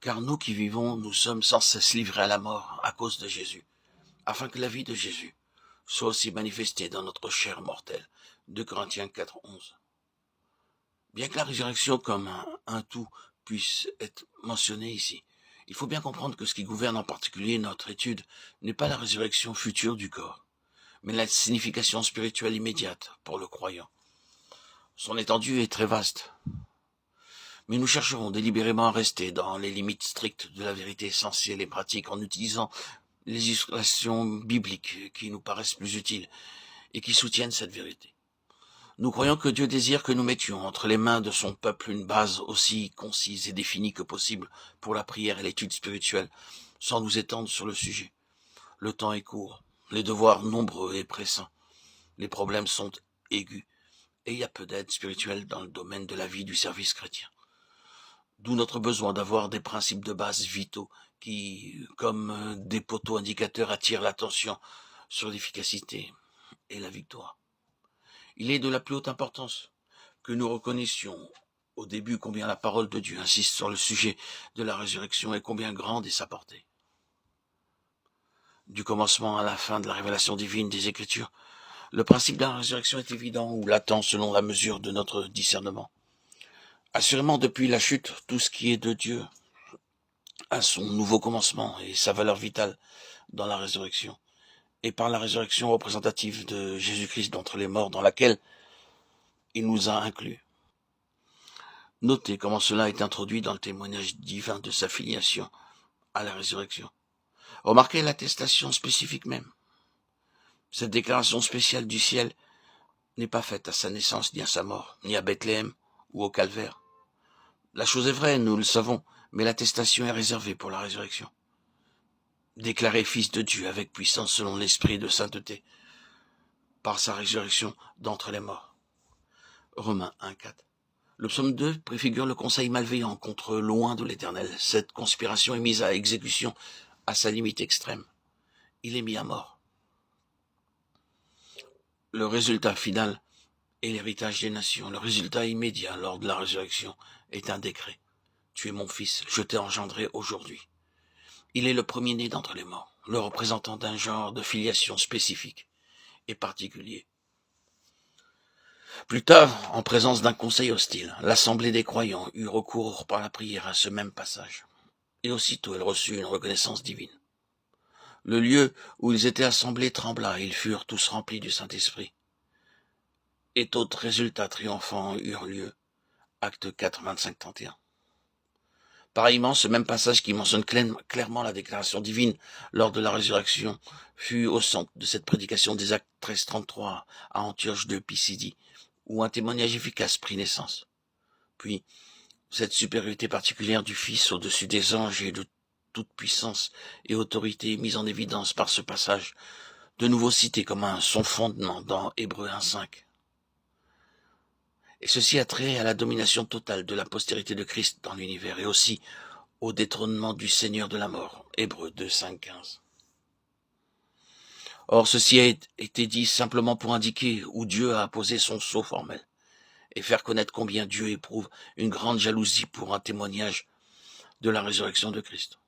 Car nous qui vivons, nous sommes sans cesse livrés à la mort à cause de Jésus, afin que la vie de Jésus soit aussi manifestée dans notre chair mortelle. 2 Corinthiens 4, 11. Bien que la résurrection comme un tout puisse être mentionnée ici, il faut bien comprendre que ce qui gouverne en particulier notre étude n'est pas la résurrection future du corps, mais la signification spirituelle immédiate pour le croyant. Son étendue est très vaste, mais nous chercherons délibérément à rester dans les limites strictes de la vérité essentielle et pratique en utilisant les illustrations bibliques qui nous paraissent plus utiles et qui soutiennent cette vérité. Nous croyons que Dieu désire que nous mettions entre les mains de son peuple une base aussi concise et définie que possible pour la prière et l'étude spirituelle, sans nous étendre sur le sujet. Le temps est court, les devoirs nombreux et pressants, les problèmes sont aigus, et il y a peu d'aide spirituelle dans le domaine de la vie du service chrétien. D'où notre besoin d'avoir des principes de base vitaux qui, comme des poteaux indicateurs, attirent l'attention sur l'efficacité et la victoire. Il est de la plus haute importance que nous reconnaissions au début combien la parole de Dieu insiste sur le sujet de la résurrection et combien grande est sa portée. Du commencement à la fin de la révélation divine des Écritures, le principe de la résurrection est évident ou latent selon la mesure de notre discernement. Assurément, depuis la chute, tout ce qui est de Dieu a son nouveau commencement et sa valeur vitale dans la résurrection, et par la résurrection représentative de Jésus-Christ d'entre les morts dans laquelle il nous a inclus. Notez comment cela est introduit dans le témoignage divin de sa filiation à la résurrection. Remarquez l'attestation spécifique même. Cette déclaration spéciale du ciel n'est pas faite à sa naissance, ni à sa mort, ni à Bethléem ou au Calvaire. La chose est vraie, nous le savons, mais l'attestation est réservée pour la résurrection. Déclaré fils de Dieu avec puissance selon l'esprit de sainteté, par sa résurrection d'entre les morts. Romains 1,4. Le psaume 2 préfigure le conseil malveillant contre loin de l'Éternel. Cette conspiration est mise à exécution à sa limite extrême. Il est mis à mort. Le résultat final est l'héritage des nations. Le résultat immédiat lors de la résurrection est un décret. Tu es mon fils, je t'ai engendré aujourd'hui. Il est le premier-né d'entre les morts, le représentant d'un genre de filiation spécifique et particulier. Plus tard, en présence d'un conseil hostile, l'assemblée des croyants eut recours par la prière à ce même passage. Et aussitôt elle reçut une reconnaissance divine. Le lieu où ils étaient assemblés trembla, et ils furent tous remplis du Saint-Esprit. Et d'autres résultats triomphants eurent lieu. Actes 4, 25, 31. Pareillement, ce même passage qui mentionne clairement la déclaration divine lors de la résurrection fut au centre de cette prédication des Actes 13, 33 à Antioche de Pisidie, où un témoignage efficace prit naissance. Puis, cette supériorité particulière du Fils au-dessus des anges et de toute puissance et autorité est mise en évidence par ce passage, de nouveau cité comme son fondement dans Hébreux 1,5. Et ceci a trait à la domination totale de la postérité de Christ dans l'univers et aussi au détrônement du Seigneur de la mort, Hébreux 2, 5, 15. Or, ceci a été dit simplement pour indiquer où Dieu a apposé son sceau formel et faire connaître combien Dieu éprouve une grande jalousie pour un témoignage de la résurrection de Christ.